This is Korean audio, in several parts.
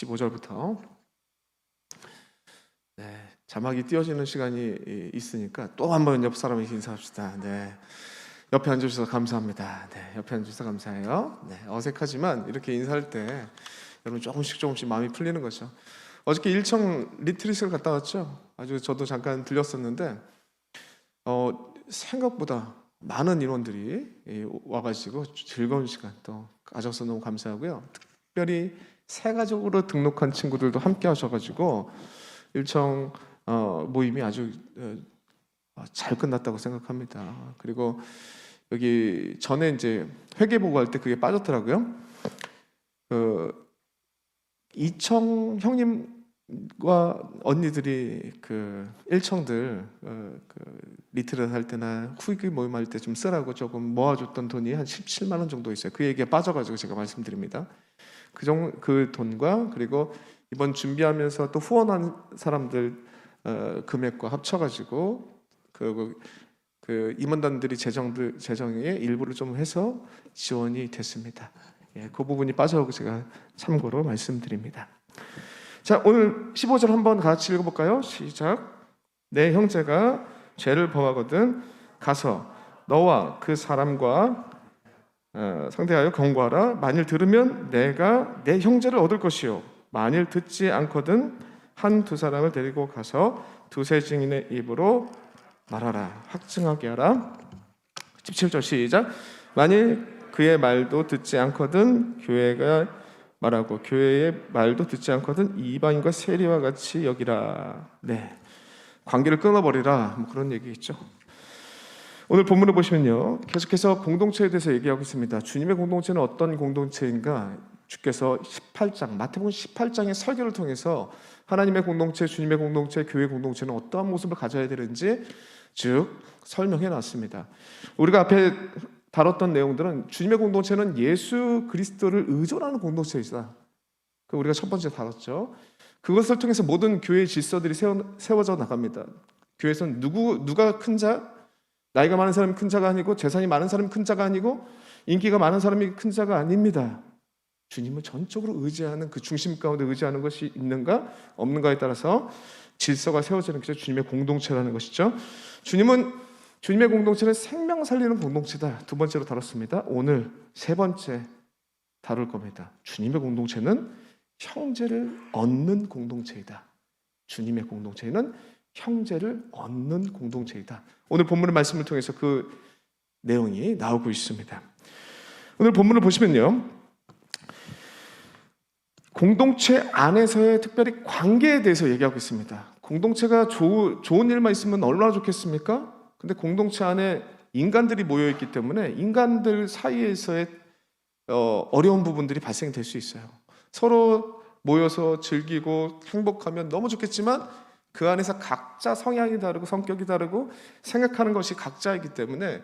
15절부터 자막이 띄어지는 시간이 있으니까 또 한 번 옆 사람에게 인사합시다. 옆에 앉아주셔서 감사합니다. 옆에 앉아주셔서 감사해요. 어색하지만 이렇게 인사할 때 여러분 조금씩 마음이 풀리는 거죠. 어저께 일청 리트릿을 갔다 왔죠. 아주 저도 잠깐 들렸었는데 생각보다 많은 인원들이 와가지고 즐거운 시간 또 가져서 너무 감사하고요. 특별히 세가족으로 등록한 친구들도 함께 하셔가지고 일청 모임이 아주 잘 끝났다고 생각합니다. 그리고 여기 전에 이제 회계보고 할 때 그게 빠졌더라고요. 이청 형님과 언니들이 그 일청들 리트를 할 때나 후기 모임 할 때 좀 쓰라고 조금 모아줬던 돈이 한 17만 원 정도 있어요. 그 얘기가 빠져가지고 제가 말씀드립니다. 그 돈과 그리고 이번 준비하면서 또 후원한 사람들 금액과 합쳐가지고 그 임원단들이 재정의 일부를 좀 해서 지원이 됐습니다. 그 부분이 빠져오고 제가 참고로 말씀드립니다. 자, 오늘 15절 한번 같이 읽어볼까요? 시작. 내 형제가 죄를 범하거든 가서 너와 그 사람과 상대하여 경고하라. 만일 들으면 내가 내 형제를 얻을 것이요 만일 듣지 않거든 한두 사람을 데리고 가서 두세 증인의 입으로 말하라. 확증하게 하라. 17절 시작. 만일 그의 말도 듣지 않거든 교회가 말하고 교회의 말도 듣지 않거든 이방인과 세리와 같이 여기라. 관계를 끊어버리라. 뭐 그런 얘기 있죠. 오늘 본문을 보시면요, 계속해서 공동체에 대해서 얘기하고 있습니다. 주님의 공동체는 어떤 공동체인가? 주께서 18장, 마태복음 18장의 설교를 통해서 하나님의 공동체, 주님의 공동체, 교회 공동체는 어떠한 모습을 가져야 되는지 쭉 설명해 놨습니다. 우리가 앞에 다뤘던 내용들은 주님의 공동체는 예수 그리스도를 의존하는 공동체이다. 우리가 첫 번째 다뤘죠. 그것을 통해서 모든 교회의 질서들이 세워져 나갑니다. 교회에서는 누가 큰 자? 나이가 많은 사람이 큰 자가 아니고 재산이 많은 사람이 큰 자가 아니고 인기가 많은 사람이 큰 자가 아닙니다. 주님을 전적으로 의지하는 그 중심 가운데 의지하는 것이 있는가 없는가에 따라서 질서가 세워지는 것이 주님의 공동체라는 것이죠. 주님의 공동체는 생명 살리는 공동체다. 두 번째로 다뤘습니다. 오늘 세 번째 다룰 겁니다. 주님의 공동체는 형제를 얻는 공동체이다. 주님의 공동체는 형제를 얻는 공동체이다. 오늘 본문의 말씀을 통해서 그 내용이 나오고 있습니다. 오늘 본문을 보시면요, 공동체 안에서의 특별히 관계에 대해서 얘기하고 있습니다. 공동체가 좋은 일만 있으면 얼마나 좋겠습니까? 근데 공동체 안에 인간들이 모여있기 때문에 인간들 사이에서의 어려운 부분들이 발생될 수 있어요. 서로 모여서 즐기고 행복하면 너무 좋겠지만 그 안에서 각자 성향이 다르고 성격이 다르고 생각하는 것이 각자이기 때문에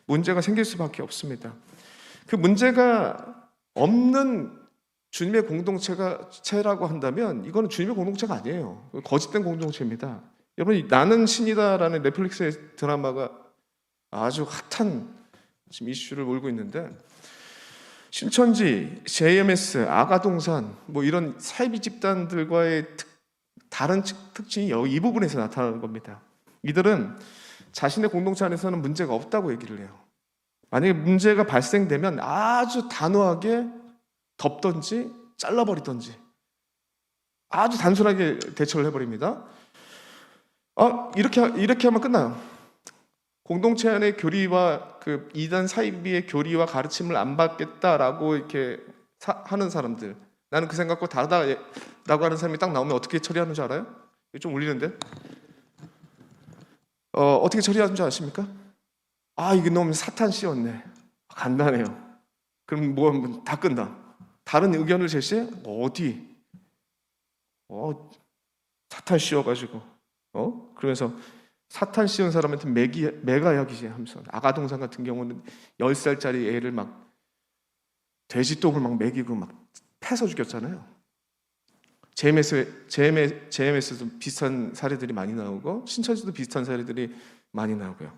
문제가 생길 수밖에 없습니다. 그 문제가 없는 주님의 공동체라고 한다면 이거는 주님의 공동체가 아니에요. 거짓된 공동체입니다. 여러분, 나는 신이다라는 넷플릭스의 드라마가 아주 핫한 지금 이슈를 몰고 있는데 신천지, JMS, 아가동산 뭐 이런 사이비 집단들과의 다른 특징이 이 부분에서 나타나는 겁니다. 이들은 자신의 공동체 안에서는 문제가 없다고 얘기를 해요. 만약에 문제가 발생되면 아주 단호하게 덮던지 잘라버리던지 아주 단순하게 대처를 해버립니다. 이렇게 하면 끝나요. 공동체 안의 교리와 그 이단 사이비의 교리와 가르침을 안 받겠다라고 이렇게 하는 사람들, 나는 그 생각과 다르다라고 하는 사람이 딱 나오면 어떻게 처리하는 줄 알아요? 이거 좀 울리는데? 어떻게 처리하는 줄 아십니까? 이게 너무 사탄 씌웠네. 간단해요. 그럼 뭐 다 끝나. 다른 의견을 제시해? 어디? 사탄 씌워가지고 그러면서 사탄 씌운 사람한테 매가야기지 하면서 아가동산 같은 경우는 10살짜리 애를 막 돼지똥을 막 먹이고 막 패서 죽였잖아요. JMS도 비슷한 사례들이 많이 나오고 신천지도 비슷한 사례들이 많이 나오고요.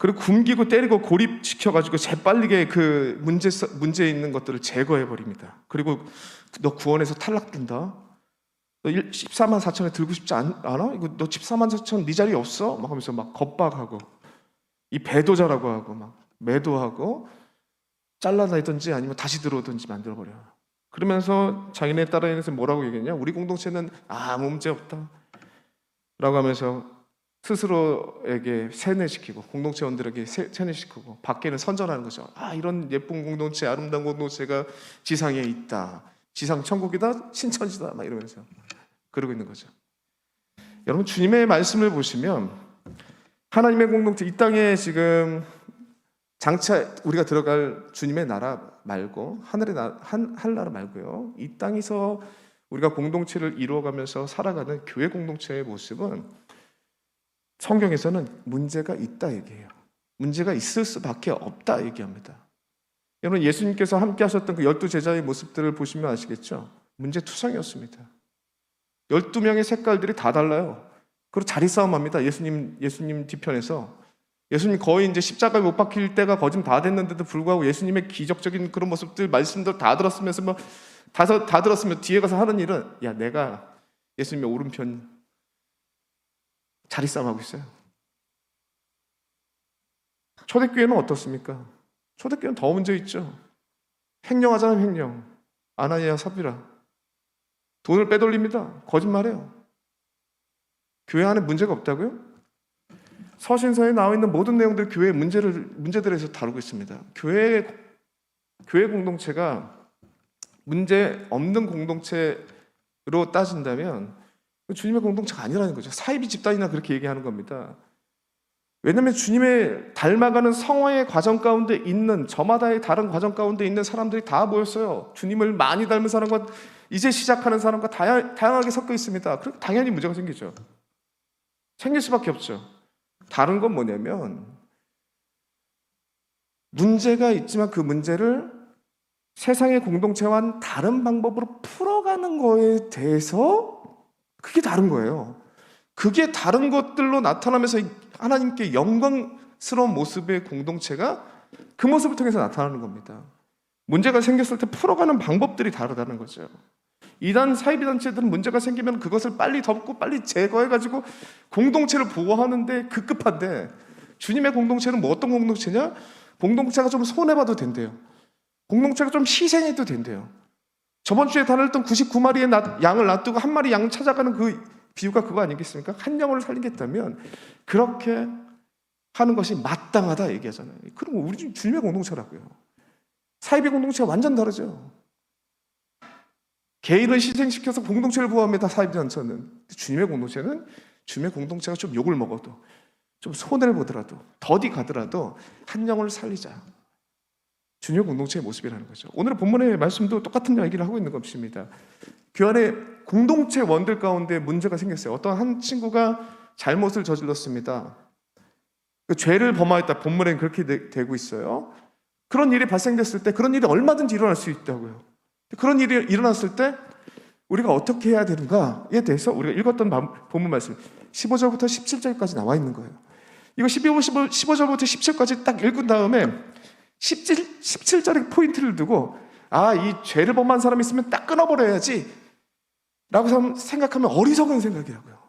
그리고 굶기고 때리고 고립시켜가지고 재빨리게 그 문제 있는 것들을 제거해 버립니다. 그리고 너 구원에서 탈락된다. 너 14만 4천에 들고 싶지 않아? 이거 너 14만 4천 네 자리 없어? 막 하면서 막 겁박하고 이 배도자라고 하고 막 매도하고 잘라내든지 아니면 다시 들어오든지 만들어 버려. 그러면서 자기네 따라해서 뭐라고 얘기했냐? 우리 공동체는 아무 문제 없다. 라고 하면서 스스로에게 세뇌시키고 공동체원들에게 세뇌시키고 밖에는 선전하는 거죠. 아, 이런 예쁜 공동체, 아름다운 공동체가 지상에 있다. 지상 천국이다, 신천지다, 막 이러면서 그러고 있는 거죠. 여러분, 주님의 말씀을 보시면 하나님의 공동체, 이 땅에 지금 장차 우리가 들어갈 주님의 나라 말고 하늘의 나라 말고요, 이 땅에서 우리가 공동체를 이루어가면서 살아가는 교회 공동체의 모습은 성경에서는 문제가 있다 얘기해요. 문제가 있을 수밖에 없다 얘기합니다. 여러분, 예수님께서 함께 하셨던 그 12제자의 모습들을 보시면 아시겠죠? 문제투성이었습니다. 12명의 색깔들이 다 달라요. 그리고 자리싸움합니다. 예수님 뒤편에서. 예수님 거의 이제 십자가에 못 박힐 때가 거진 다 됐는데도 불구하고 예수님의 기적적인 그런 모습들, 말씀들 다 들었으면서 뭐 다 들었으면 뒤에 가서 하는 일은, 야, 내가 예수님의 오른편 자리싸움하고 있어요. 초대교회는 어떻습니까? 초대교회는 더 문제 있죠. 횡령하잖아요, 횡령. 아나니아 삽비라. 돈을 빼돌립니다. 거짓말해요. 교회 안에 문제가 없다고요? 서신서에 나와 있는 모든 내용들 교회의 문제들에서 다루고 있습니다. 교회 공동체가 문제 없는 공동체로 따진다면 주님의 공동체가 아니라는 거죠. 사이비 집단이나 그렇게 얘기하는 겁니다. 왜냐하면 주님의 닮아가는 성화의 과정 가운데 있는, 저마다의 다른 과정 가운데 있는 사람들이 다 모였어요. 주님을 많이 닮은 사람과 이제 시작하는 사람과 다양하게 섞여 있습니다. 그럼 당연히 문제가 생기죠. 생길 수밖에 없죠. 다른 건 뭐냐면, 문제가 있지만 그 문제를 세상의 공동체와는 다른 방법으로 풀어가는 거에 대해서 그게 다른 거예요. 그게 다른 것들로 나타나면서 하나님께 영광스러운 모습의 공동체가 그 모습을 통해서 나타나는 겁니다. 문제가 생겼을 때 풀어가는 방법들이 다르다는 거죠. 이단 사이비 단체들은 문제가 생기면 그것을 빨리 덮고 빨리 제거해가지고 공동체를 보호하는데 급급한데, 주님의 공동체는 뭐 어떤 공동체냐? 공동체가 좀 손해봐도 된대요. 공동체가 좀 희생해도 된대요. 저번 주에 다뤘던 99마리의 양을 놔두고 한 마리 양 찾아가는 그 비유가 그거 아니겠습니까? 한 영혼을 살리겠다면 그렇게 하는 것이 마땅하다 얘기하잖아요. 그럼 우리 주님의 공동체라고요. 사이비 공동체가 완전 다르죠. 개인을 희생시켜서 공동체를 보호합니다. 사이비 단체는. 주님의 공동체는 주님의 공동체가 좀 욕을 먹어도, 좀 손해를 보더라도, 더디 가더라도 한 영혼을 살리자. 주님의 공동체의 모습이라는 거죠. 오늘 본문의 말씀도 똑같은 얘기를 하고 있는 것입니다. 교회 안에 공동체 원들 가운데 문제가 생겼어요. 어떤 한 친구가 잘못을 저질렀습니다. 그 죄를 범하였다. 본문에는 그렇게 되고 있어요. 그런 일이 발생됐을 때, 그런 일이 얼마든지 일어날 수 있다고요. 그런 일이 일어났을 때 우리가 어떻게 해야 되는가에 대해서 우리가 읽었던 본문 말씀 15절부터 17절까지 나와 있는 거예요. 이거 15절부터 17절까지 딱 읽은 다음에 17절의 포인트를 두고, 아, 이 죄를 범한 사람이 있으면 딱 끊어버려야지 라고 생각하면 어리석은 생각이라고요.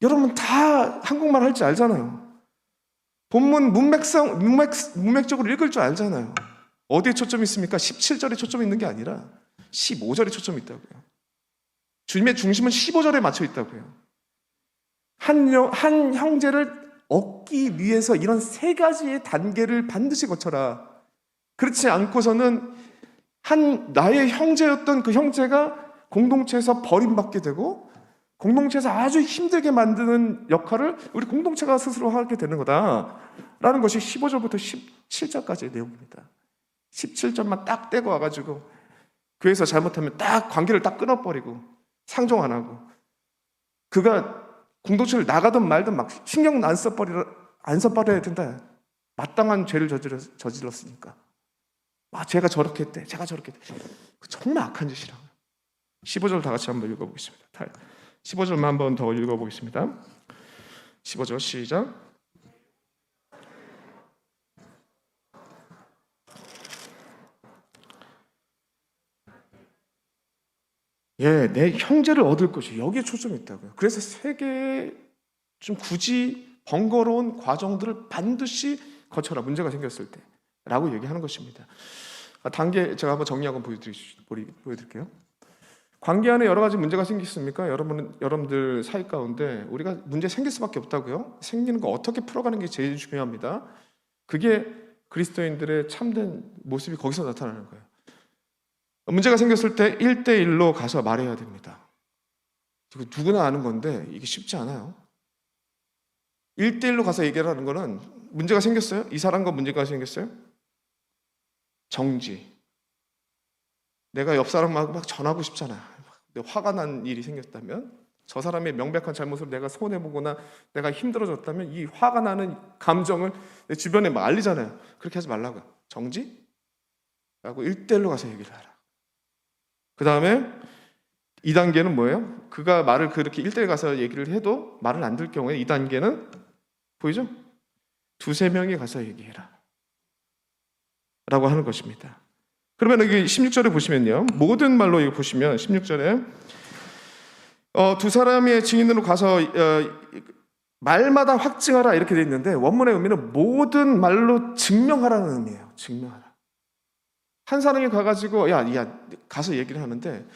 여러분 다 한국말 할 줄 알잖아요. 본문 문맥적으로 읽을 줄 알잖아요. 어디에 초점이 있습니까? 17절에 초점이 있는 게 아니라 15절에 초점이 있다고요. 주님의 중심은 15절에 맞춰 있다고요. 한 형제를 얻기 위해서 이런 세 가지의 단계를 반드시 거쳐라. 그렇지 않고서는 나의 형제였던 그 형제가 공동체에서 버림받게 되고 공동체에서 아주 힘들게 만드는 역할을 우리 공동체가 스스로 하게 되는 거다라는 것이 15절부터 17절까지의 내용입니다. 17절만 딱 떼고 와가지고 교회에서 잘못하면 딱 관계를 딱 끊어버리고 상종 안 하고, 그가 공동체를 나가든 말든 막 신경 안 써버려야 된다. 마땅한 죄를 저질렀으니까. 아, 제가 저렇게 했대. 제가 저렇게 했대. 정말 악한 짓이라고요. 15절 다 같이 한번 읽어보겠습니다. 15절만 한번 더 읽어보겠습니다. 15절 시작. 예, 내 형제를 얻을 것이 여기에 초점이 있다고요. 그래서 세계에 좀 굳이 번거로운 과정들을 반드시 거쳐라, 문제가 생겼을 때라고 얘기하는 것입니다. 단계 제가 한번 정리 한번 보여드릴게요. 관계 안에 여러 가지 문제가 생겼습니까? 여러분들 사이 가운데 우리가 문제 생길 수밖에 없다고요. 생기는 거 어떻게 풀어가는 게 제일 중요합니다. 그게 그리스도인들의 참된 모습이 거기서 나타나는 거예요. 문제가 생겼을 때 1대1로 가서 말해야 됩니다. 누구나 아는 건데 이게 쉽지 않아요. 1대1로 가서 얘기를 하는 거는, 문제가 생겼어요? 이 사람과 문제가 생겼어요? 정지. 내가 옆 사람하고 막 전하고 싶잖아. 화가 난 일이 생겼다면, 저 사람의 명백한 잘못을 내가 손해보거나 내가 힘들어졌다면 이 화가 나는 감정을 내 주변에 막 알리잖아요. 그렇게 하지 말라고요. 정지? 라고 1대1로 가서 얘기를 하라. 그 다음에 2단계는 뭐예요? 그가 말을 그렇게 1대1 가서 얘기를 해도 말을 안 들 경우에 2단계는 보이죠? 2-3명이 가서 얘기해라 라고 하는 것입니다. 그러면 여기 16절에 보시면요, 모든 말로 이거 보시면 16절에 두 사람의 증인으로 가서 말마다 확증하라 이렇게 돼 있는데, 원문의 의미는 모든 말로 증명하라는 의미예요. 증명하라. 한 사람이 가가지고 야 가서 얘기를 하는데,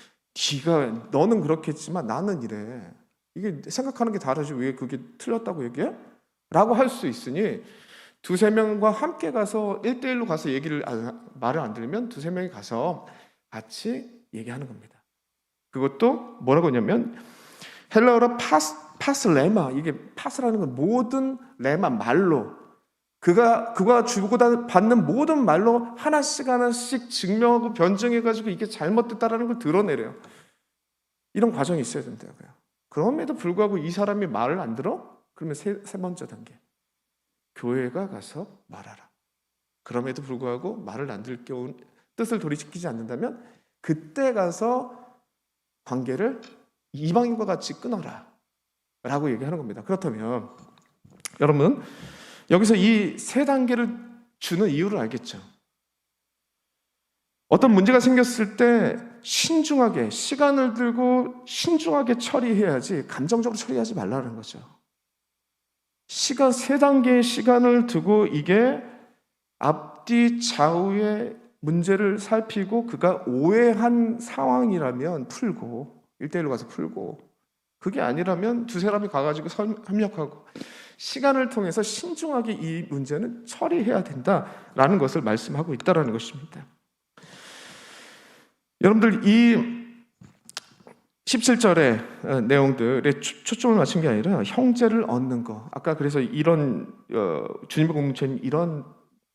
너는 그렇게 했지만 나는 이래, 이게 생각하는 게 다르지 왜 그게 틀렸다고 얘기해? 라고 할 수 있으니 2-3명과 함께 가서 1대1로 가서 말을 안 들으면 2-3명이 가서 같이 얘기하는 겁니다. 그것도 뭐라고 하냐면 헬라어로 파스레마, 이게 파스라는 건 모든 레마, 말로, 그가 주고받는 모든 말로 하나씩 증명하고 변증해가지고 이게 잘못됐다라는 걸 드러내래요. 이런 과정이 있어야 된다고요. 그럼에도 불구하고 이 사람이 말을 안 들어? 그러면 세 번째 단계, 교회가 가서 말하라. 그럼에도 불구하고 말을 안 들을 경우, 뜻을 돌이키지 않는다면 그때 가서 관계를 이방인과 같이 끊어라 라고 얘기하는 겁니다. 그렇다면 여러분, 여기서 이 3단계를 주는 이유를 알겠죠? 어떤 문제가 생겼을 때 신중하게, 시간을 들고 신중하게 처리해야지 감정적으로 처리하지 말라는 거죠. 3단계의 시간을 두고 이게 앞뒤 좌우의 문제를 살피고 그가 오해한 상황이라면 풀고, 1대1로 가서 풀고, 그게 아니라면 2-3사람이 가가지고 협력하고 시간을 통해서 신중하게 이 문제는 처리해야 된다라는 것을 말씀하고 있다는 것입니다. 여러분들, 이 17절의 내용들에 초점을 맞춘 게 아니라 형제를 얻는 거. 아까 그래서 이런 주님의 공동체는 이런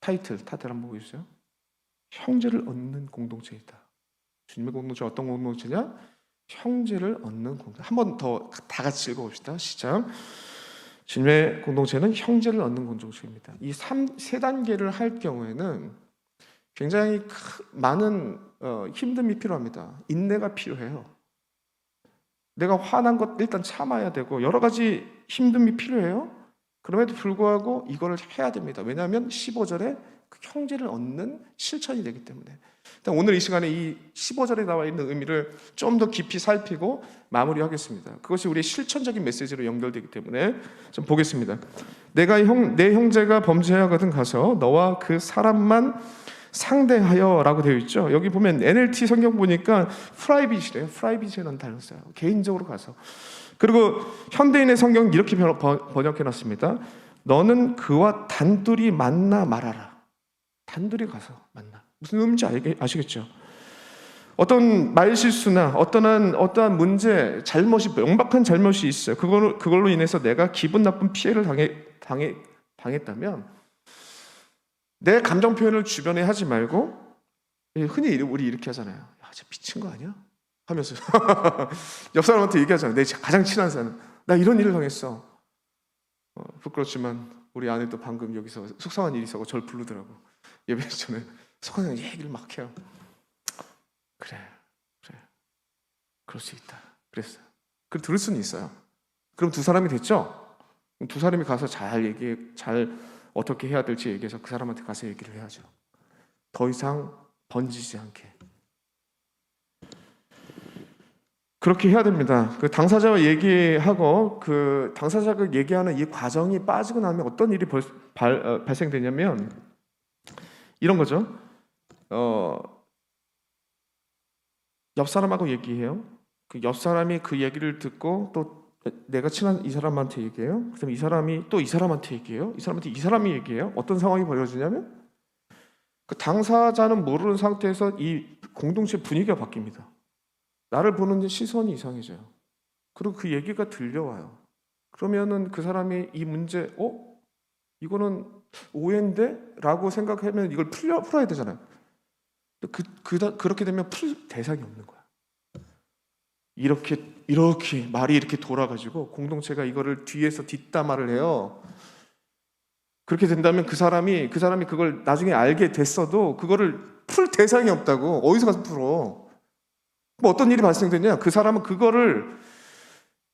타이틀 한번 보여주세요. 형제를 얻는 공동체이다. 주님의 공동체 어떤 공동체냐? 형제를 얻는 공동체. 한 번 더 다 같이 읽어봅시다. 시작. 주님의 공동체는 형제를 얻는 공동체입니다. 이 3단계를 할 경우에는 굉장히 많은 힘듦이 필요합니다. 인내가 필요해요. 내가 화난 것 일단 참아야 되고 여러 가지 힘듦이 필요해요. 그럼에도 불구하고 이거를 해야 됩니다. 왜냐하면 15절에 그 형제를 얻는 실천이 되기 때문에. 오늘 이 시간에 이 15절에 나와 있는 의미를 좀 더 깊이 살피고 마무리하겠습니다. 그것이 우리의 실천적인 메시지로 연결되기 때문에 좀 보겠습니다. 내 형제가 범죄하거든 가서 너와 그 사람만 상대하여 라고 되어 있죠. 여기 보면 NLT 성경 보니까 프라이빗이래요. 프라이빗이라는 단어 써요. 개인적으로 가서. 그리고 현대인의 성경 이렇게 번역해 놨습니다. 너는 그와 단둘이 만나 말하라. 단둘이 가서 만나. 무슨 의미인지 아시겠죠? 어떤 말실수나 어떠한 문제, 명백한 잘못이 있어요. 그걸로 인해서 내가 기분 나쁜 피해를 당했다면 내 감정 표현을 주변에 하지 말고, 흔히 우리 이렇게 하잖아요. 야, 쟤 미친 거 아니야? 하면서 옆 사람한테 얘기하잖아요. 내 가장 친한 사람, 나 이런 일을 당했어. 부끄럽지만 우리 아내도 방금 여기서 속상한 일이 있어서 저를 부르더라고. 예배 전에 속상한 얘기를 막 해요. 그래 그럴 수 있다 그랬어요. 그걸 들을 수는 있어요. 그럼 2사람이 됐죠? 2사람이 가서 잘 어떻게 해야 될지 얘기해서 그 사람한테 가서 얘기를 해야죠. 더 이상 번지지 않게. 그렇게 해야 됩니다. 그 당사자와 얘기하고 그 당사자가 얘기하는 이 과정이 빠지고 나면 어떤 일이 발생되냐면 이런 거죠. 옆 사람하고 얘기해요. 그 옆 사람이 그 얘기를 듣고 또 내가 친한 이 사람한테 얘기해요. 그다음에 이 사람이 또 이 사람한테 얘기해요. 이 사람한테 이 사람이 얘기해요. 어떤 상황이 벌어지냐면 그 당사자는 모르는 상태에서 이 공동체 분위기가 바뀝니다. 나를 보는 시선이 이상해져요. 그리고 그 얘기가 들려와요. 그러면은 그 사람이 이 문제, 이거는 오해인데? 라고 생각하면 이걸 풀어야 되잖아요. 그렇게 되면 풀 대상이 없는 거야. 이렇게 말이 이렇게 돌아가지고 공동체가 이거를 뒤에서 뒷담화를 해요. 그렇게 된다면 그 사람이 그걸 나중에 알게 됐어도 그거를 풀 대상이 없다고. 어디서 가서 풀어? 뭐 어떤 일이 발생되냐? 그 사람은 그거를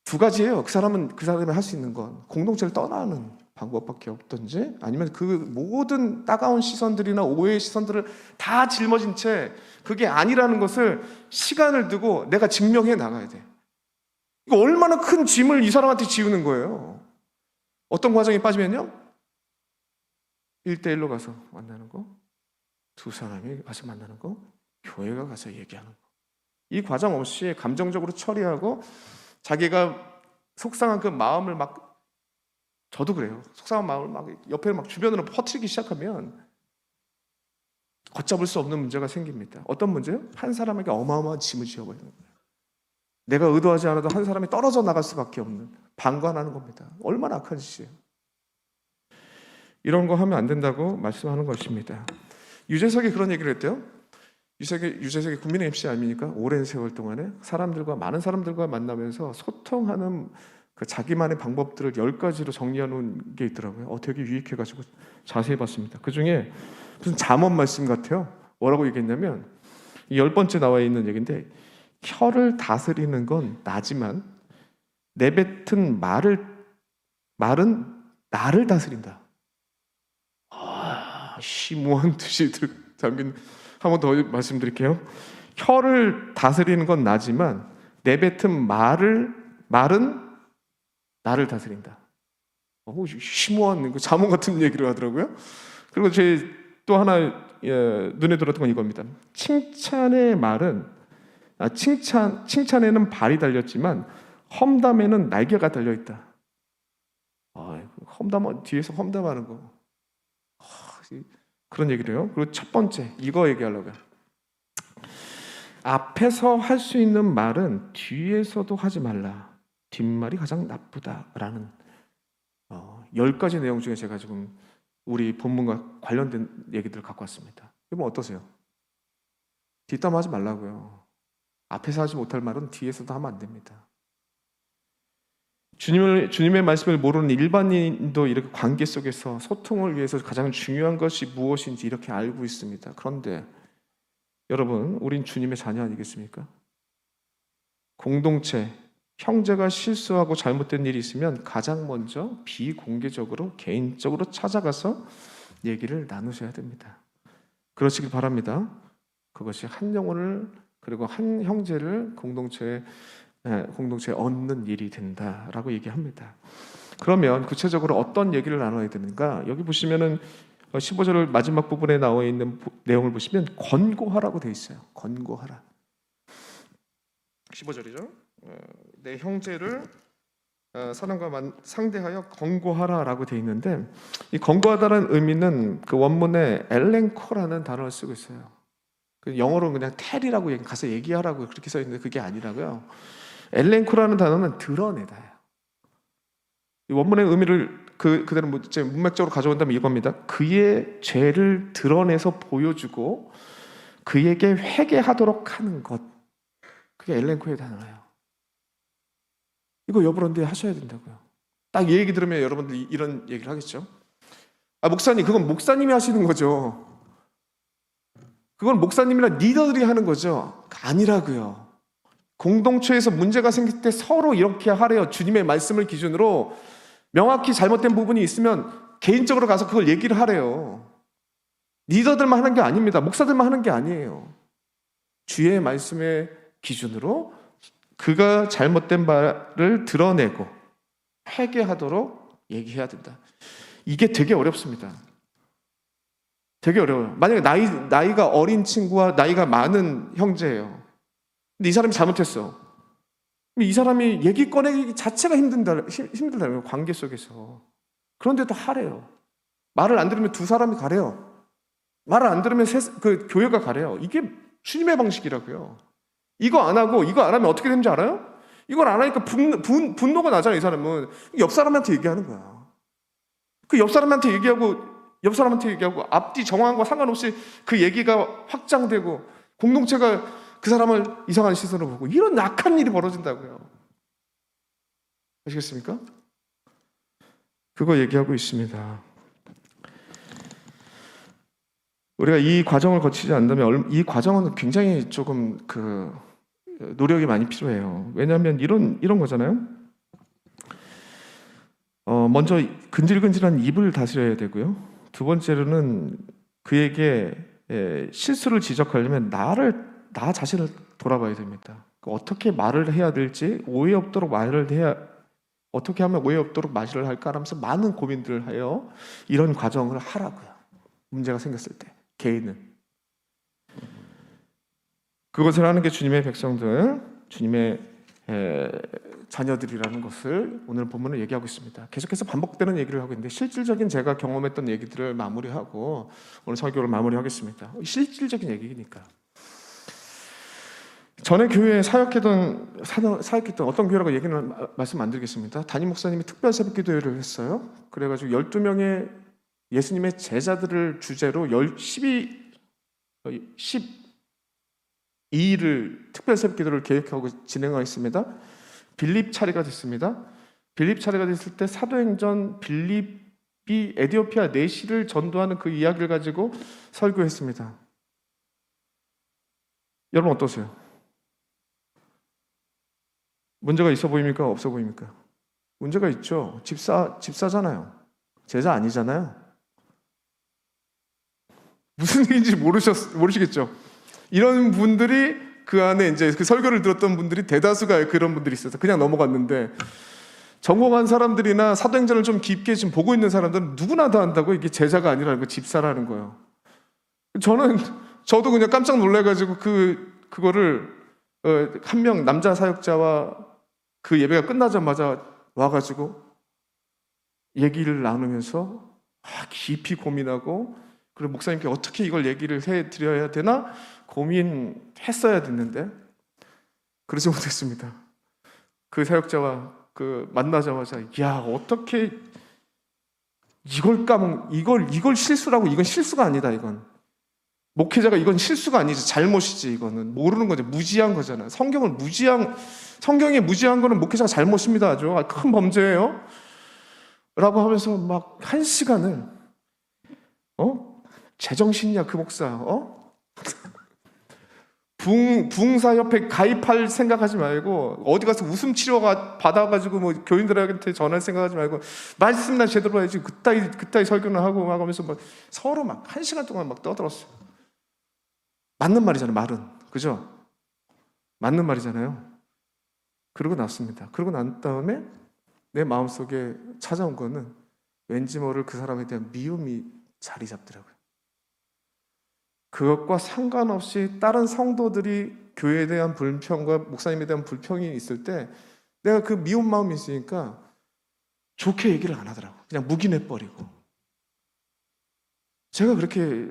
두 가지예요. 그 사람이 할 수 있는 건 공동체를 떠나는 방법밖에 없든지 아니면 그 모든 따가운 시선들이나 오해의 시선들을 다 짊어진 채 그게 아니라는 것을 시간을 두고 내가 증명해 나가야 돼. 이거 얼마나 큰 짐을 이 사람한테 지우는 거예요. 어떤 과정에 빠지면요? 1대1로 가서 만나는 거, 두 사람이 가서 만나는 거, 교회가 가서 얘기하는 거. 이 과정 없이 감정적으로 처리하고 자기가 속상한 그 마음을 막, 저도 그래요. 속상한 마음을 막 옆에 막 주변으로 퍼뜨리기 시작하면 걷잡을 수 없는 문제가 생깁니다. 어떤 문제요? 한 사람에게 어마어마한 짐을 지어버리는 거예요. 내가 의도하지 않아도 한 사람이 떨어져 나갈 수밖에 없는, 방관하는 겁니다. 얼마나 악한 짓이에요. 이런 거 하면 안 된다고 말씀하는 것입니다. 유재석이 그런 얘기를 했대요. 유재석이 국민의 MC 아닙니까? 오랜 세월 동안에 많은 사람들과 만나면서 소통하는 그 자기만의 방법들을 10가지로 정리해 놓은 게 있더라고요. 되게 유익해가지고 자세히 봤습니다. 그 중에 무슨 잠언 말씀 같아요. 뭐라고 얘기했냐면 10번째 나와 있는 얘기인데, 혀를 다스리는 건 나지만 내뱉은 말은 나를 다스린다. 심오한 뜻이 담긴. 한 번 더 말씀드릴게요. 혀를 다스리는 건 나지만 내뱉은 말은 나를 다스린다. 심오한 잠언 같은 얘기를 하더라고요. 그리고 제 또 하나 눈에 들었던 건 이겁니다. 칭찬에는 발이 달렸지만 험담에는 날개가 달려있다. 뒤에서 험담하는 거. 그런 얘기를 해요. 그리고 첫 번째, 이거 얘기하려고요. 앞에서 할 수 있는 말은 뒤에서도 하지 말라. 뒷말이 가장 나쁘다라는 10가지 내용 중에 제가 지금 우리 본문과 관련된 얘기들을 갖고 왔습니다. 이건 어떠세요? 뒷담화하지 말라고요. 앞에서 하지 못할 말은 뒤에서도 하면 안 됩니다. 주님의 말씀을 모르는 일반인도 이렇게 관계 속에서 소통을 위해서 가장 중요한 것이 무엇인지 이렇게 알고 있습니다. 그런데 여러분, 우린 주님의 자녀 아니겠습니까? 공동체, 형제가 실수하고 잘못된 일이 있으면 가장 먼저 비공개적으로 개인적으로 찾아가서 얘기를 나누셔야 됩니다. 그러시길 바랍니다. 그것이 한 영혼을 그리고 한 형제를 공동체에 얻는 일이 된다라고 얘기합니다. 그러면 구체적으로 어떤 얘기를 나눠야 되는가? 여기 보시면은 15절 마지막 부분에 나와 있는 내용을 보시면 권고하라고 돼 있어요. 권고하라. 15절이죠. 내 형제를 사람과 상대하여 권고하라라고 돼 있는데, 이 권고하다라는 의미는 그 원문에 엘렌코라는 단어를 쓰고 있어요. 영어로는 그냥 텔이라고 가서 얘기하라고 그렇게 써 있는데 그게 아니라고요. 엘렌코라는 단어는 드러내다예요. 이 원문의 의미를 그대로 문맥적으로 가져온다면 이겁니다. 그의 죄를 드러내서 보여주고 그에게 회개하도록 하는 것. 그게 엘렌코의 단어예요. 이거 여러분들 하셔야 된다고요. 딱 이 얘기 들으면 여러분들이 이런 얘기를 하겠죠. 목사님, 그건 목사님이 하시는 거죠. 그건 목사님이나 리더들이 하는 거죠. 아니라고요. 공동체에서 문제가 생길 때 서로 이렇게 하래요. 주님의 말씀을 기준으로 명확히 잘못된 부분이 있으면 개인적으로 가서 그걸 얘기를 하래요. 리더들만 하는 게 아닙니다. 목사들만 하는 게 아니에요. 주의 말씀의 기준으로 그가 잘못된 말을 드러내고 회개하도록 얘기해야 된다. 이게 되게 어렵습니다. 되게 어려워요. 만약에 나이가 어린 친구와 나이가 많은 형제예요. 근데 이 사람이 잘못했어. 이 사람이 얘기 꺼내기 자체가 힘들다는 관계 속에서. 그런데도 하래요. 말을 안 들으면 두 사람이 가래요. 말을 안 들으면 그 교회가 가래요. 이게 주님의 방식이라고요. 이거 안 하면 어떻게 되는지 알아요? 이걸 안 하니까 분노가 나잖아요. 이 사람은 옆 사람한테 얘기하는 거야. 그 옆 사람한테 얘기하고 앞뒤 정황과 상관없이 그 얘기가 확장되고 공동체가 그 사람을 이상한 시선으로 보고 이런 악한 일이 벌어진다고요. 아시겠습니까? 그거 얘기하고 있습니다. 우리가 이 과정을 거치지 않는다면 이 과정은 굉장히 조금 노력이 많이 필요해요. 왜냐하면 이런 거잖아요. 먼저 근질근질한 입을 다스려야 되고요. 두 번째로는 그에게 실수를 지적하려면 나 자신을 돌아봐야 됩니다. 어떻게 말을 해야 될지 어떻게 하면 오해 없도록 말을 할까 하면서 많은 고민들을 하여 이런 과정을 하라고요. 문제가 생겼을 때 개인은 그것을 하는 게 주님의 백성들, 주님의 자녀들이라는 것을 오늘 본문은 얘기하고 있습니다. 계속해서 반복되는 얘기를 하고 있는데 실질적인 제가 경험했던 얘기들을 마무리하고 오늘 설교를 마무리하겠습니다. 실질적인 얘기니까. 전에 교회에 사역했던 어떤 교회라고 얘기는 말씀 안 드리겠습니다. 담임 목사님이 특별 새벽 기도회를 했어요. 그래가지고 12명의 예수님의 제자들을 주제로 12일을 특별 새벽 기도를 계획하고 진행하였습니다. 빌립 차례가 됐습니다. 빌립 차례가 됐을 때 사도행전 빌립이 에디오피아 내시를 전도하는 그 이야기를 가지고 설교했습니다. 여러분 어떠세요? 문제가 있어 보입니까? 없어 보입니까? 문제가 있죠. 집사잖아요. 제자 아니잖아요. 무슨 얘기인지 모르시겠죠? 이런 분들이 그 안에 이제 그 설교를 들었던 분들이 대다수가 그런 분들이 있어서 그냥 넘어갔는데 전공한 사람들이나 사도행전을 좀 깊게 지금 보고 있는 사람들은 누구나 다 안다고 이게 제자가 아니라는 거 집사라는 거예요. 저도 그냥 깜짝 놀라가지고 그거를 한 명 남자 사역자와 그 예배가 끝나자마자 와가지고 얘기를 나누면서 깊이 고민하고 그리고 목사님께 어떻게 이걸 얘기를 해드려야 되나 고민했어야 됐는데 그러지 못했습니다. 그 사역자와 만나자마자 야 어떻게 이걸 실수라고 이건 실수가 아니다 이건 목회자가 이건 실수가 아니지 잘못이지 이거는 모르는 거죠. 무지한 거잖아요. 성경에 무지한 거는 목회자가 잘못입니다. 아주 큰 범죄예요. 라고 하면서 막 1시간을 제정신이야 그 목사 부흥사협회 가입할 생각하지 말고 어디 가서 웃음 치료가 받아가지고 뭐 교인들한테 전할 생각하지 말고 말씀이나 제대로 해야지 그따위 설교는 하고 막 하면서 막 서로 막 1시간 동안 막 떠들었어요. 맞는 말이잖아요. 말은 그죠? 맞는 말이잖아요. 그러고 났습니다. 그러고 난 다음에 내 마음속에 찾아온 거는 왠지 모를 그 사람에 대한 미움이 자리 잡더라고요. 그것과 상관없이 다른 성도들이 교회에 대한 불평과 목사님에 대한 불평이 있을 때 내가 그 미운 마음이 있으니까 좋게 얘기를 안 하더라고요. 그냥 묵인해버리고. 제가 그렇게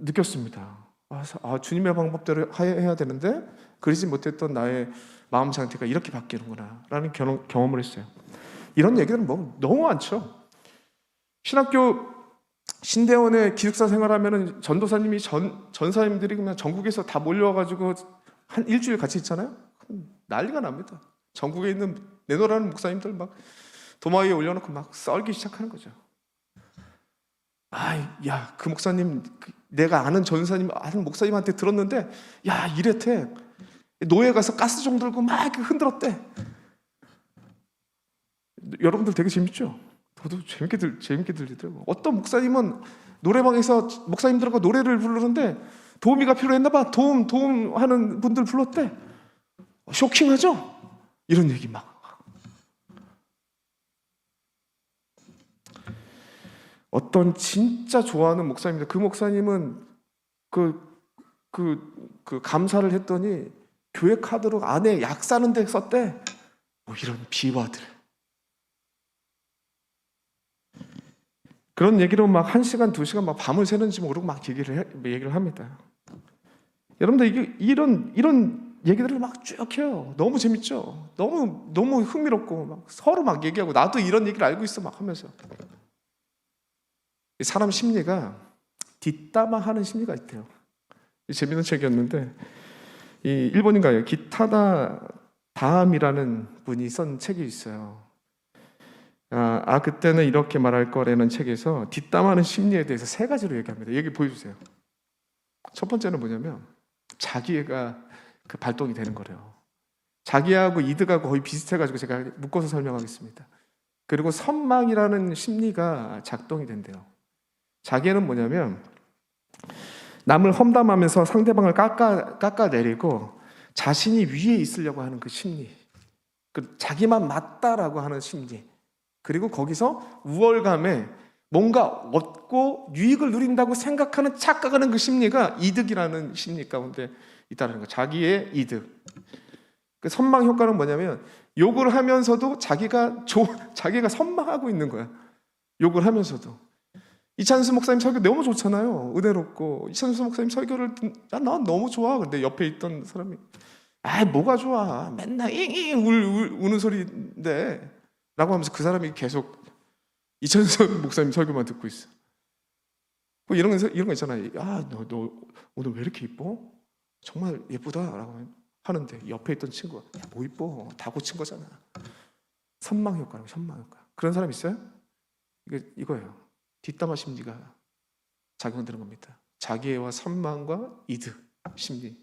느꼈습니다. 주님의 방법대로 해야 되는데 그러지 못했던 나의 마음 상태가 이렇게 바뀌는구나 라는 경험을 했어요. 이런 얘기들은 너무 많죠. 신학교 신대원의 기숙사 생활하면은 전도사님이 전사님들이 그냥 전국에서 다 몰려와가지고 한 일주일 같이 있잖아요. 난리가 납니다. 전국에 있는 내노라는 목사님들 막 도마 위에 올려놓고 막 썰기 시작하는 거죠. 야, 그 목사님 내가 아는 전사님 아는 목사님한테 들었는데 야 이랬대. 노예 가서 가스종 들고 막 흔들었대. 여러분들 되게 재밌죠? 저도 재밌게 들리더라고요. 어떤 목사님은 노래방에서 목사님들하고 노래를 부르는데 도우미가 필요했나 봐. 도움하는 분들 불렀대. 쇼킹하죠? 이런 얘기 막. 어떤 진짜 좋아하는 목사님인데 그 목사님은 그 감사를 했더니 교회 카드로 안에 약 사는 데 썼대. 뭐 이런 비화들. 그런 얘기로 막 1시간, 2시간 막 밤을 새는지 모르고 막 얘기를 합니다. 여러분들 이런 얘기들을 막 쭉 해요. 너무 재밌죠? 너무 흥미롭고 막 서로 막 얘기하고 나도 이런 얘기를 알고 있어 막 하면서. 사람 심리가 뒷담화하는 심리가 있대요. 재밌는 책이었는데 이 일본인가요? 기타다 다음이라는 분이 쓴 책이 있어요. 그때는 이렇게 말할 거라는 책에서 뒷담화하는 심리에 대해서 3가지로 얘기합니다. 여기 보여주세요. 첫 번째는 뭐냐면 자기애가 그 발동이 되는 거래요. 자기하고 이득하고 거의 비슷해가지고 제가 묶어서 설명하겠습니다. 그리고 선망이라는 심리가 작동이 된대요. 자기애는 뭐냐면 남을 험담하면서 상대방을 깎아내리고 자신이 위에 있으려고 하는 그 심리, 그 자기만 맞다라고 하는 심리, 그리고 거기서 우월감에 뭔가 얻고 유익을 누린다고 생각하는 착각하는 그 심리가 이득이라는 심리 가운데 있다는 거예요. 자기의 이득. 그 선망 효과는 뭐냐면 욕을 하면서도 자기가 선망하고 있는 거야. 욕을 하면서도. 이찬수 목사님 설교 너무 좋잖아요. 은혜롭고 이찬수 목사님 설교를 난 너무 좋아. 근데 옆에 있던 사람이 뭐가 좋아. 맨날 잉잉 우는 소리인데 라고 하면서 그 사람이 계속 이찬수 목사님 설교만 듣고 있어. 뭐 이런 거 있잖아요. 너 오늘 왜 이렇게 이뻐? 정말 예쁘다라고 하는데 옆에 있던 친구가 뭐 이뻐? 다 고친 거잖아. 선망 효과라고. 선망 효과. 그런 사람 있어요? 이거예요. 뒷담화 심리가 작용되는 겁니다. 자기애와 선망과 이득 심리.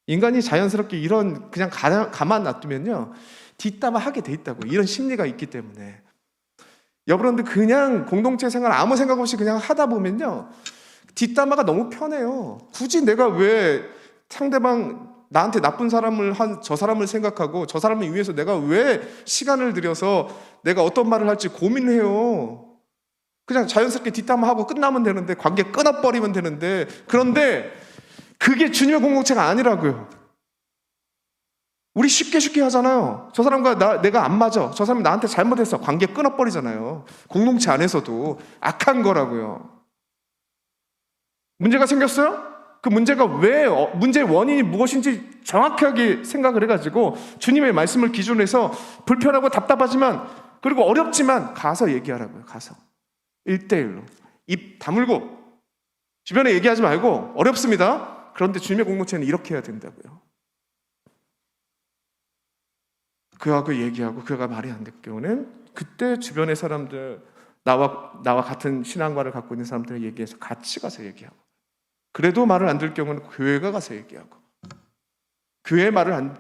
인간이 자연스럽게 이런 그냥 가만 놔두면요 뒷담화 하게 돼 있다고. 이런 심리가 있기 때문에 여러분들 그냥 공동체 생활 아무 생각 없이 그냥 하다 보면요 뒷담화가 너무 편해요. 굳이 내가 왜 상대방 나한테 나쁜 사람을 한 저 사람을 생각하고 저 사람을 위해서 내가 왜 시간을 들여서 내가 어떤 말을 할지 고민해요. 그냥 자연스럽게 뒷담화하고 끝나면 되는데, 관계 끊어버리면 되는데, 그런데 그게 주님의 공동체가 아니라고요. 우리 쉽게 하잖아요. 저 사람과 내가 안 맞아. 저 사람이 나한테 잘못했어. 관계 끊어버리잖아요. 공동체 안에서도 악한 거라고요. 문제가 생겼어요? 그 문제가 문제의 원인이 무엇인지 정확하게 생각을 해가지고 주님의 말씀을 기준으로 해서 불편하고 답답하지만 그리고 어렵지만 가서 얘기하라고요. 가서 1대1로 입 다물고 주변에 얘기하지 말고. 어렵습니다. 그런데 주님의 공동체는 이렇게 해야 된다고요. 그하고 얘기하고 그가 말이 안 될 경우는 그때 주변의 사람들, 나와 같은 신앙관을 갖고 있는 사람들을 얘기해서 같이 가서 얘기하고, 그래도 말을 안 들을 경우는 교회가 가서 얘기하고, 교회의 말을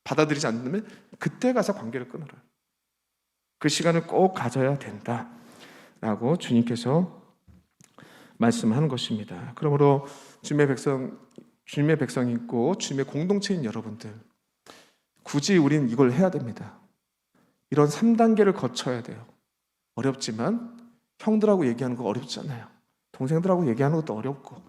받아들이지 않으면 그때 가서 관계를 끊어라. 그 시간을 꼭 가져야 된다라고 주님께서 말씀하는 것입니다. 그러므로 주님의 백성이 있고 주님의 공동체인 여러분들, 굳이 우리는 이걸 해야 됩니다. 이런 3단계를 거쳐야 돼요. 어렵지만 형들하고 얘기하는 거 어렵잖아요. 동생들하고 얘기하는 것도 어렵고,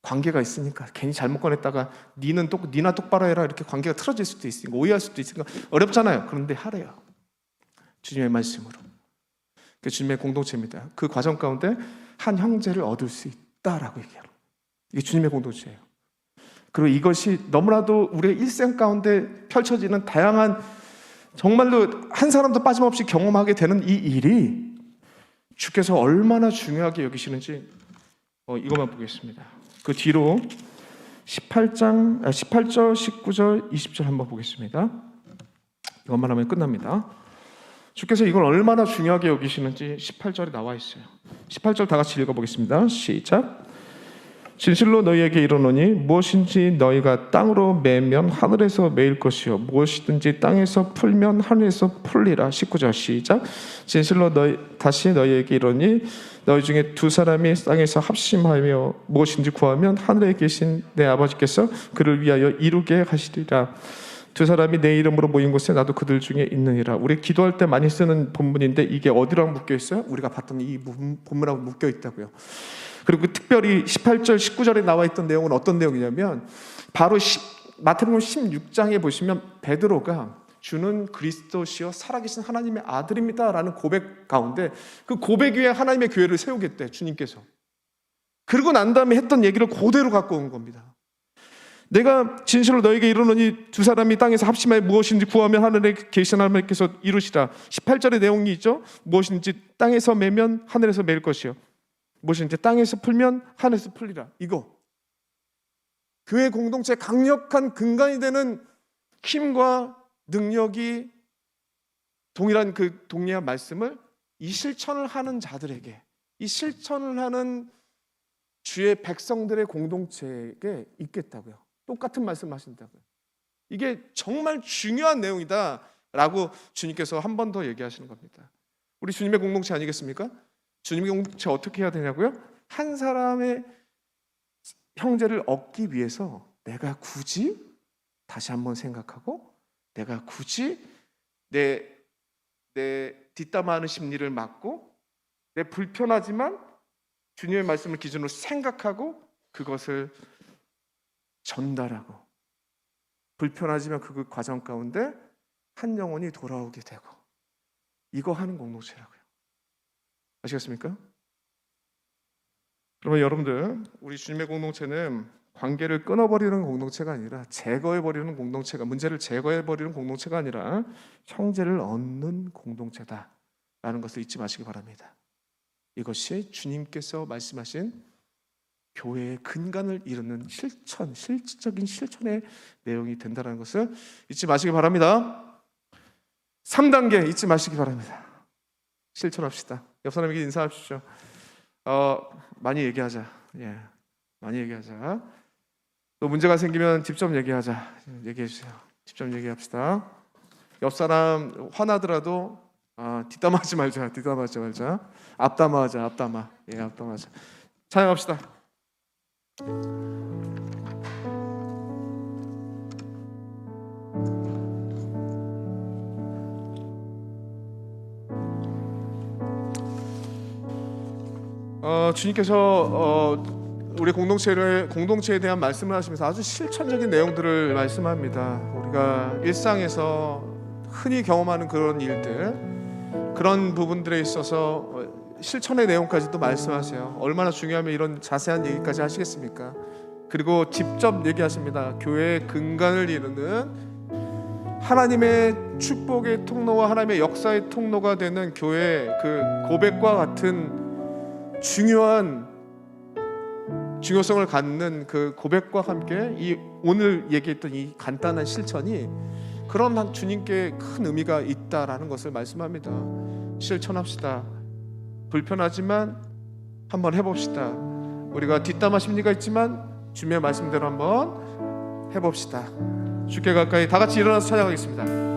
관계가 있으니까 괜히 잘못 꺼냈다가 니나 똑바로 해라 이렇게 관계가 틀어질 수도 있으니까, 오해할 수도 있으니까 어렵잖아요. 그런데 하래요. 주님의 말씀으로. 그 주님의 공동체입니다. 그 과정 가운데 한 형제를 얻을 수 있다라고 얘기해요. 이게 주님의 공동체예요. 그리고 이것이 너무나도 우리의 일생 가운데 펼쳐지는 다양한, 정말로 한 사람도 빠짐없이 경험하게 되는 이 일이 주께서 얼마나 중요하게 여기시는지 이것만 보겠습니다. 그 뒤로 18절, 19절, 20절 한번 보겠습니다. 이것만 하면 끝납니다. 주께서 이걸 얼마나 중요하게 여기시는지 18절에 나와 있어요. 18절 다 같이 읽어보겠습니다. 시작. 진실로 너희에게 이르노니 무엇인지 너희가 땅으로 매면 하늘에서 매일 것이요 무엇이든지 땅에서 풀면 하늘에서 풀리라. 19절 시작. 진실로 다시 너희에게 이르노니 너희 중에 두 사람이 땅에서 합심하며 무엇인지 구하면 하늘에 계신 내 아버지께서 그를 위하여 이루게 하시리라. 두 사람이 내 이름으로 모인 곳에 나도 그들 중에 있느니라. 우리 기도할 때 많이 쓰는 본문인데 이게 어디랑 묶여 있어요? 우리가 봤던 이 본문하고 묶여 있다고요. 그리고 특별히 18절 19절에 나와 있던 내용은 어떤 내용이냐면 바로 마태복음 16장에 보시면 베드로가 주는 그리스도시여 살아계신 하나님의 아들입니다 라는 고백 가운데 그 고백 위에 하나님의 교회를 세우겠대 주님께서. 그러고 난 다음에 했던 얘기를 그대로 갖고 온 겁니다. 내가 진실로 너에게 이르노니 두 사람이 땅에서 합심하여 무엇인지 구하면 하늘에 계신 하나님께서 이루시라. 18절의 내용이 있죠. 무엇인지 땅에서 매면 하늘에서 매일 것이요 무엇인지 땅에서 풀면 하늘에서 풀리라. 이거 교회 공동체 강력한 근간이 되는 힘과 능력이 동일한 그 동일한 말씀을 이 실천을 하는 자들에게, 이 실천을 하는 주의 백성들의 공동체에게 있겠다고요. 똑같은 말씀 하신다고요. 이게 정말 중요한 내용이다라고 주님께서 한 번 더 얘기하시는 겁니다. 우리 주님의 공동체 아니겠습니까? 주님의 공동체 어떻게 해야 되냐고요? 한 사람의 형제를 얻기 위해서 내가 굳이 다시 한번 생각하고 내가 굳이 내 뒷담화하는 심리를 막고 내 불편하지만 주님의 말씀을 기준으로 생각하고 그것을 전달하고 불편하지만 그 과정 가운데 한 영혼이 돌아오게 되고 이거 하는 공동체라고요. 아시겠습니까? 그러면 여러분들 우리 주님의 공동체는 관계를 끊어버리는 공동체가 아니라 제거해버리는 공동체가 문제를 제거해버리는 공동체가 아니라 형제를 얻는 공동체다라는 것을 잊지 마시기 바랍니다. 이것이 주님께서 말씀하신 교회의 근간을 이루는 실질적인 실천의 내용이 된다는 것을 잊지 마시기 바랍니다. 3단계 잊지 마시기 바랍니다. 실천합시다. 옆 사람에게 인사하십시오. 많이 얘기하자. 많이 얘기하자. 또 문제가 생기면 직접 얘기하자. 얘기해 주세요. 직접 얘기합시다. 옆 사람 화나더라도 뒷담화하지 말자. 뒷담화하지 말자. 앞담화하자. 앞담화. 앞담화하자. 찬양합시다. 주님께서 우리 공동체에 대한 말씀을 하시면서 아주 실천적인 내용들을 말씀합니다. 우리가 일상에서 흔히 경험하는 그런 일들, 그런 부분들에 있어서 실천의 내용까지도 말씀하세요. 얼마나 중요하면 이런 자세한 얘기까지 하시겠습니까? 그리고 직접 얘기하십니다. 교회의 근간을 이루는 하나님의 축복의 통로와 하나님의 역사의 통로가 되는 교회의 그 고백과 같은 중요성을 갖는 그 고백과 함께 이 오늘 얘기했던 이 간단한 실천이 그런 주님께 큰 의미가 있다라는 것을 말씀합니다. 실천합시다. 불편하지만 한번 해봅시다. 우리가 뒷담화 심리가 있지만 주님의 말씀대로 한번 해봅시다. 주께 가까이 다 같이 일어나서 찬양하겠습니다.